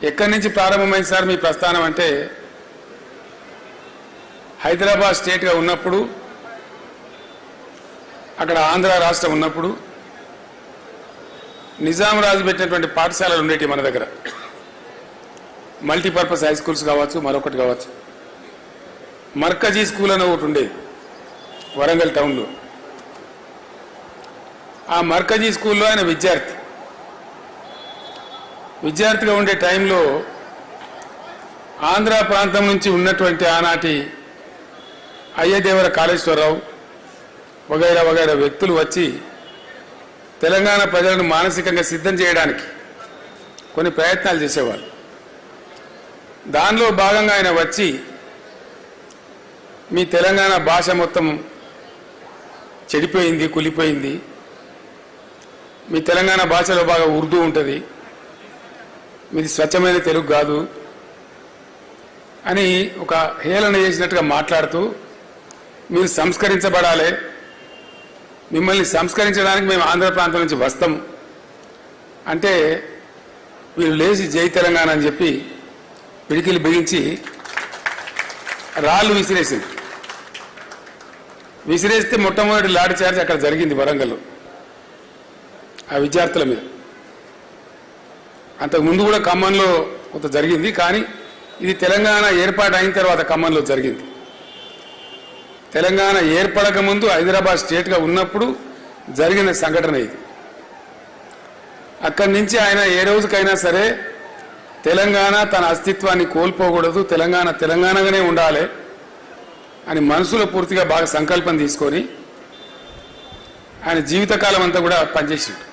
ఎక్కడి నుంచి ప్రారంభమైంది సార్ మీ ప్రస్థానం అంటే హైదరాబాద్ స్టేట్గా ఉన్నప్పుడు, అక్కడ ఆంధ్ర రాష్ట్రం ఉన్నప్పుడు నిజాం రాజు పెట్టినటువంటి పాఠశాలలు ఉండేవి మన దగ్గర. మల్టీపర్పస్ హై స్కూల్స్ కావచ్చు, మరొకటి కావచ్చు. మర్కజీ స్కూల్ అని ఒకటి ఉండేది వరంగల్ టౌన్లో. ఆ మర్కజీ స్కూల్లో ఆయన విద్యార్థిగా ఉండే టైంలో ఆంధ్ర ప్రాంతం నుంచి ఉన్నటువంటి ఆనాటి అయ్యదేవర కాళేశ్వరరావు వగైరా వగైరా వ్యక్తులు వచ్చి తెలంగాణ ప్రజలను మానసికంగా సిద్ధం చేయడానికి కొన్ని ప్రయత్నాలు చేసేవాళ్ళు. దానిలో భాగంగా ఆయన వచ్చి మీ తెలంగాణ భాష మొత్తం చెడిపోయింది, కులిపోయింది, మీ తెలంగాణ భాషలో బాగా ఉర్దూ ఉంటుంది, మీది స్వచ్ఛమైన తెలుగు కాదు అని ఒక హేళన చేసినట్టుగా మాట్లాడుతూ మీరు సంస్కరించబడాలి, మిమ్మల్ని సంస్కరించడానికి మేము ఆంధ్ర ప్రాంతం నుంచి వస్తాం అంటే వీళ్ళు లేచి జై తెలంగాణ అని చెప్పి పిడికిలు బిగించి రాళ్ళు విసిరేస్తే మొట్టమొదటి లాఠీ చార్జ్ అక్కడ జరిగింది వరంగల్లో ఆ విద్యార్థుల మీద. అంతకుముందు కూడా ఖమ్మంలో కొంత జరిగింది, కానీ ఇది తెలంగాణ ఏర్పాటు అయిన తర్వాత ఖమ్మంలో జరిగింది. తెలంగాణ ఏర్పడక ముందు హైదరాబాద్ స్టేట్గా ఉన్నప్పుడు జరిగిన సంఘటన ఇది. అక్కడి నుంచి ఆయన ఏ రోజుకైనా సరే తెలంగాణ తన అస్తిత్వాన్ని కోల్పోకూడదు, తెలంగాణ తెలంగాణగానే ఉండాలి అని మనసులో పూర్తిగా బాగా సంకల్పం తీసుకొని ఆయన జీవితకాలం అంతా కూడా పనిచేసిండు.